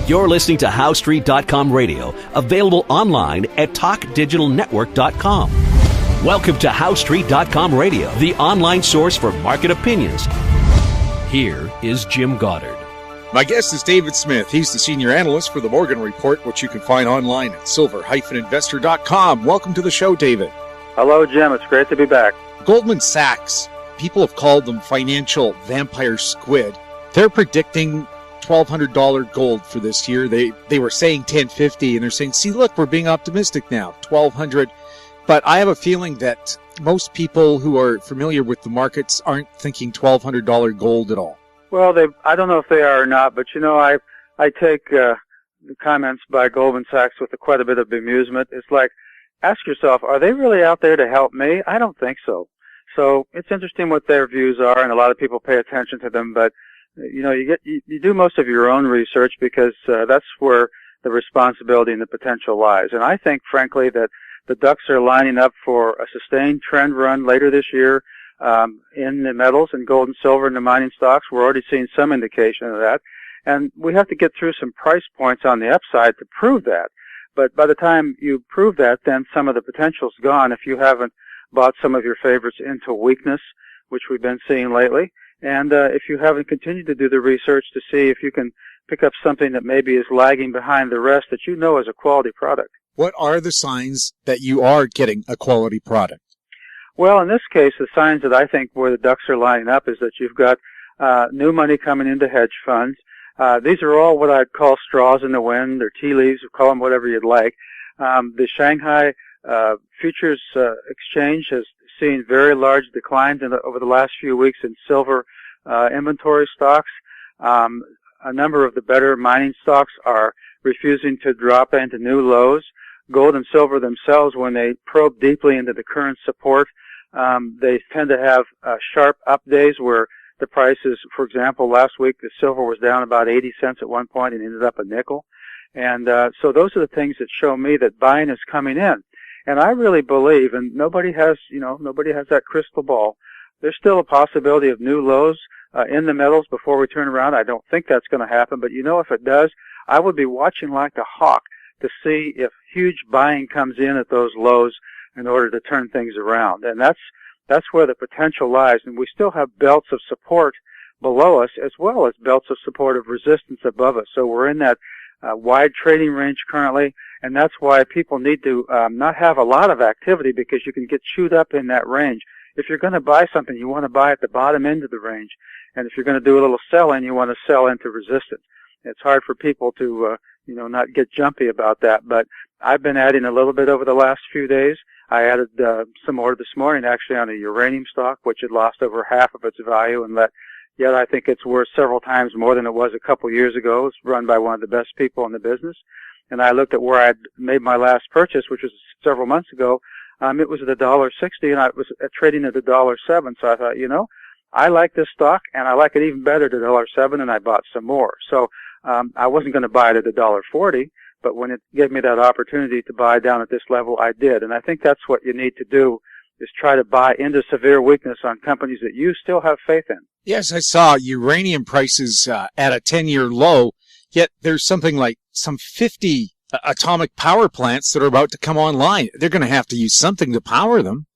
You're listening to HowStreet.com radio, available online at TalkDigitalNetwork.com. Welcome to HowStreet.com radio, the online source for market opinions. Here is Jim Goddard. My guest is David Smith. He's the senior analyst for the Morgan Report, which you can find online at silver-investor.com. Welcome to the show, David. Hello, Jim. It's great to be back. Goldman Sachs, people have called them financial vampire squid. They're predicting $1,200 gold for this year. They were saying $1,050, and they're saying, see, look, we're being optimistic now, $1,200. But I have a feeling that most people who are familiar with the markets aren't thinking $1,200 gold at all. Well, I don't know if they are or not, but, I take the comments by Goldman Sachs with quite a bit of bemusement. It's like, ask yourself, are they really out there to help me? I don't think so. So it's interesting what their views are, and a lot of people pay attention to them, but you do most of your own research because that's where the responsibility and the potential lies. And I think, frankly, that the ducks are lining up for a sustained trend run later this year in the metals and gold and silver and the mining stocks. We're already seeing some indication of that. And we have to get through some price points on the upside to prove that. But by the time you prove that, then some of the potential's gone if you haven't bought some of your favorites into weakness, which we've been seeing lately. And if you haven't continued to do the research to see if you can pick up something that maybe is lagging behind the rest that you know is a quality product. What are the signs that you are getting a quality product? Well, in this case, the signs that I think where the ducks are lining up is that you've got new money coming into hedge funds. These are all what I'd call straws in the wind or tea leaves, call them whatever you'd like. The Shanghai Futures Exchange has seen very large declines over the last few weeks in silver inventory stocks. A number of the better mining stocks are refusing to drop into new lows. Gold and silver themselves, when they probe deeply into the current support, they tend to have sharp up days where the prices, for example, last week the silver was down about 80 cents at one point and ended up a nickel. And so those are the things that show me that buying is coming in. And I really believe, and nobody has that crystal ball. There's still a possibility of new lows in the metals before we turn around. I don't think that's going to happen, but if it does, I would be watching like a hawk to see if huge buying comes in at those lows in order to turn things around. And that's where the potential lies. And we still have belts of support below us as well as belts of support of resistance above us. So we're in that wide trading range currently, and that's why people need to not have a lot of activity because you can get chewed up in that range. If you're going to buy something, you want to buy at the bottom end of the range. And if you're going to do a little selling, you want to sell into resistance. It's hard for people to, not get jumpy about that. But I've been adding a little bit over the last few days. I added some more this morning, actually, on a uranium stock, which had lost over half of its value, and yet I think it's worth several times more than it was a couple years ago. It's run by one of the best people in the business. And I looked at where I'd made my last purchase, which was several months ago. It was at $1.60, and I was trading at $1.07. So I thought, I like this stock, and I like it even better at $1.07, and I bought some more. So I wasn't going to buy it at $1.40, but when it gave me that opportunity to buy down at this level, I did. And I think that's what you need to do, is try to buy into severe weakness on companies that you still have faith in. Yes, I saw uranium prices at a 10-year low, yet there's something like some 50 atomic power plants that are about to come online. They're going to have to use something to power them.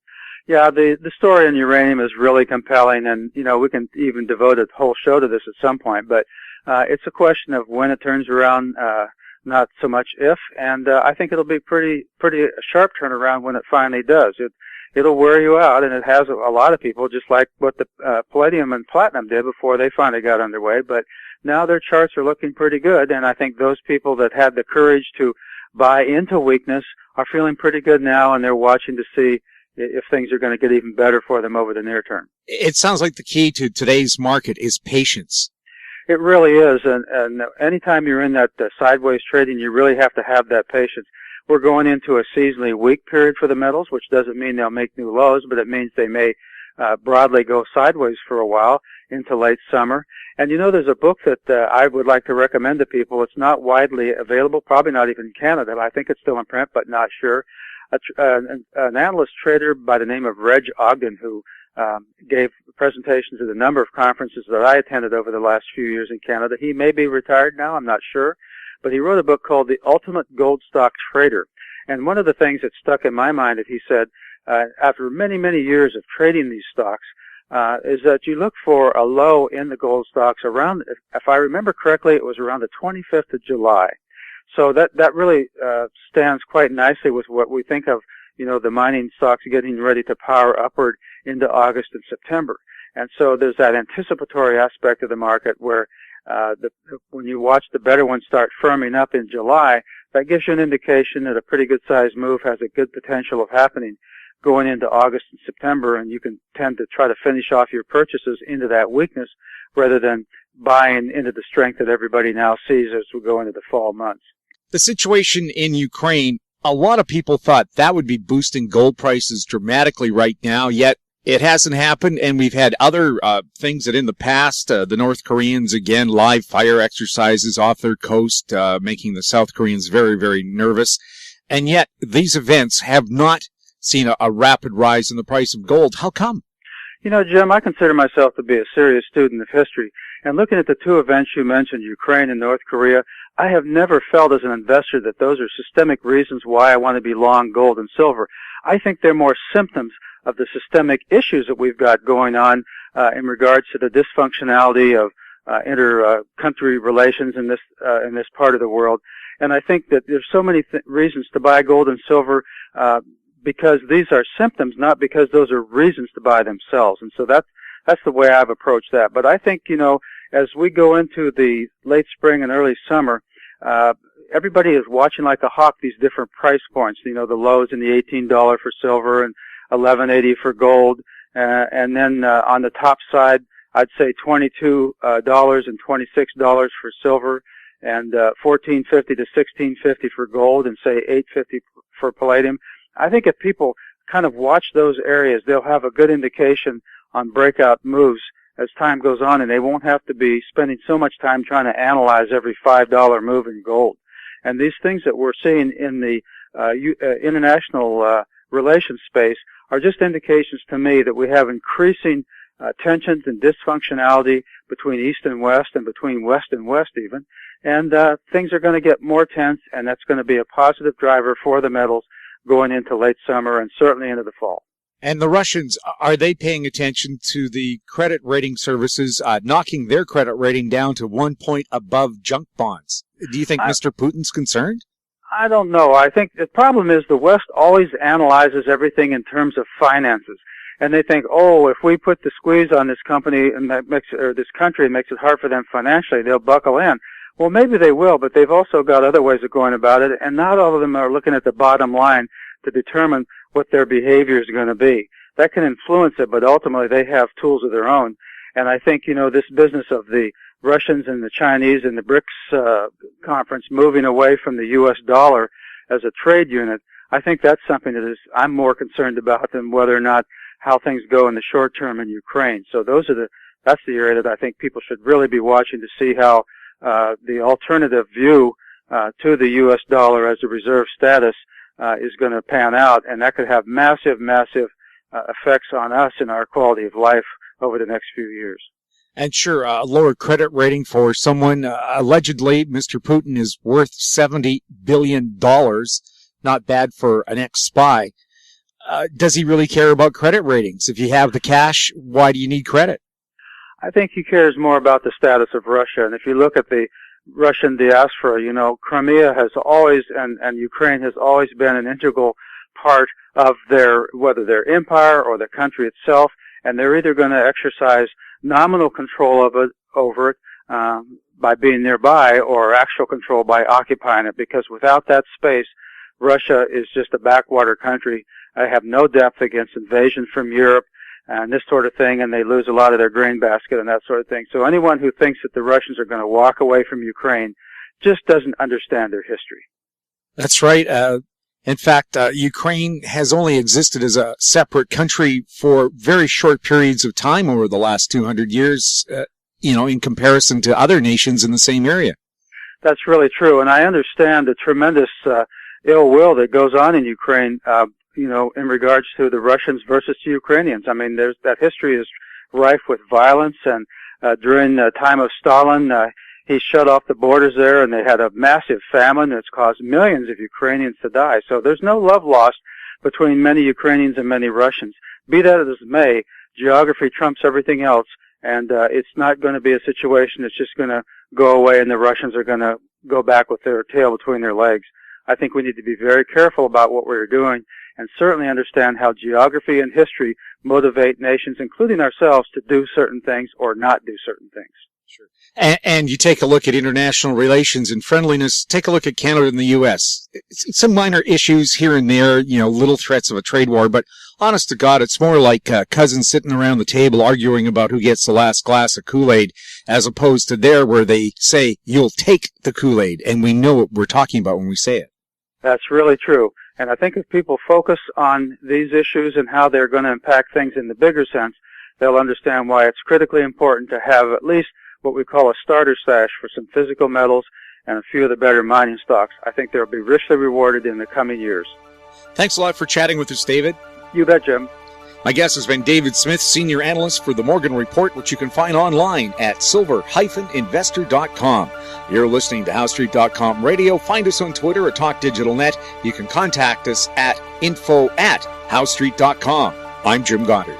Yeah, the story in uranium is really compelling, and, we can even devote a whole show to this at some point, but it's a question of when it turns around, not so much if, and I think it'll be pretty sharp turnaround when it finally does. It'll wear you out, and it has a lot of people, just like what the palladium and platinum did before they finally got underway, but now their charts are looking pretty good, and I think those people that had the courage to buy into weakness are feeling pretty good now, and they're watching to see if things are going to get even better for them over the near term. It sounds like the key to today's market is patience. It really is, and anytime you're in that sideways trading, you really have to have that patience. We're going into a seasonally weak period for the metals, which doesn't mean they'll make new lows, but it means they may broadly go sideways for a while into late summer. And there's a book that I would like to recommend to people. It's not widely available, probably not even in Canada. I think it's still in print, but not sure. An analyst trader by the name of Reg Ogden, who gave presentations at a number of conferences that I attended over the last few years in Canada. He may be retired now, I'm not sure. but he wrote a book called The Ultimate Gold Stock Trader. And one of the things that stuck in my mind that he said, after many, many years of trading these stocks, is that you look for a low in the gold stocks around, if I remember correctly, it was around the 25th of July. So that really stands quite nicely with what we think of, the mining stocks getting ready to power upward into August and September. And so there's that anticipatory aspect of the market where when you watch the better ones start firming up in July, that gives you an indication that a pretty good-sized move has a good potential of happening going into August and September, and you can tend to try to finish off your purchases into that weakness rather than buying into the strength that everybody now sees as we go into the fall months. The situation in Ukraine, a lot of people thought that would be boosting gold prices dramatically right now, yet it hasn't happened, and we've had other things that in the past, the North Koreans, again, live fire exercises off their coast, making the South Koreans very, very nervous. And yet, these events have not seen a rapid rise in the price of gold. How come? Jim, I consider myself to be a serious student of history. And looking at the two events you mentioned, Ukraine and North Korea, I have never felt as an investor that those are systemic reasons why I want to be long gold and silver. I think they're more symptoms of the systemic issues that we've got going on in regards to the dysfunctionality of inter-country relations in this part of the world. And I think that there's so many reasons to buy gold and silver because these are symptoms, not because those are reasons to buy themselves. And so that's the way I've approached that. But I think, as we go into the late spring and early summer, everybody is watching like a hawk these different price points, the lows in the $18 for silver and $11.80 for gold, and then on the top side, I'd say $22 and $26 for silver, and $14.50 to $16.50 for gold, and say $8.50 for palladium. I think if people kind of watch those areas, they'll have a good indication on breakout moves as time goes on, and they won't have to be spending so much time trying to analyze every $5 move in gold. And these things that we're seeing in the international relations space are just indications to me that we have increasing tensions and dysfunctionality between East and West and between West and West even. And things are going to get more tense, and that's going to be a positive driver for the metals going into late summer and certainly into the fall. And the Russians, are they paying attention to the credit rating services knocking their credit rating down to 1 point above junk bonds? Do you think Mr. Putin's concerned? I don't know. I think the problem is the West always analyzes everything in terms of finances. And they think, if we put the squeeze on this company and this country and makes it hard for them financially, they'll buckle in. Well, maybe they will, but they've also got other ways of going about it, and not all of them are looking at the bottom line to determine what their behavior is going to be. That can influence it, but ultimately they have tools of their own. And I think, this business of the Russians and the Chinese and the BRICS conference moving away from the U.S. dollar as a trade unit, I think that's something that I'm more concerned about than whether or not how things go in the short term in Ukraine. So that's the area that I think people should really be watching to see how the alternative view to the U.S. dollar as a reserve status is going to pan out, and that could have massive effects on us and our quality of life over the next few years. And sure, a lower credit rating for someone, allegedly, Mr. Putin is worth $70 billion. Not bad for an ex-spy. Does he really care about credit ratings? If you have the cash, why do you need credit? I think he cares more about the status of Russia. And if you look at the Russian diaspora, Crimea has always, and Ukraine has always been an integral part of whether their empire or their country itself, and they're either going to exercise nominal control over it by being nearby, or actual control by occupying it, because without that space, Russia is just a backwater country. They have no depth against invasion from Europe and this sort of thing, and they lose a lot of their grain basket and that sort of thing. So anyone who thinks that the Russians are going to walk away from Ukraine just doesn't understand their history. That's right. In fact, Ukraine has only existed as a separate country for very short periods of time over the last 200 years, in comparison to other nations in the same area. That's really true, and I understand the tremendous ill will that goes on in Ukraine, in regards to the Russians versus the Ukrainians. I mean, that history is rife with violence, and during the time of Stalin, he shut off the borders there, and they had a massive famine that's caused millions of Ukrainians to die. So there's no love lost between many Ukrainians and many Russians. Be that as it may, geography trumps everything else, and it's not going to be a situation that's just going to go away and the Russians are going to go back with their tail between their legs. I think we need to be very careful about what we're doing and certainly understand how geography and history motivate nations, including ourselves, to do certain things or not do certain things. Sure. And you take a look at international relations and friendliness, take a look at Canada and the U.S. Some minor issues here and there, little threats of a trade war, but honest to God, it's more like cousins sitting around the table arguing about who gets the last glass of Kool-Aid, as opposed to there where they say, you'll take the Kool-Aid, and we know what we're talking about when we say it. That's really true. And I think if people focus on these issues and how they're going to impact things in the bigger sense, they'll understand why it's critically important to have at least what we call a starter stash for some physical metals and a few of the better mining stocks. I think they'll be richly rewarded in the coming years. Thanks a lot for chatting with us, David. You bet, Jim. My guest has been David Smith, Senior Analyst for the Morgan Report, which you can find online at silver-investor.com. You're listening to HowStreet.com Radio. Find us on Twitter at TalkDigitalNet. You can contact us at info@HowStreet.com. I'm Jim Goddard.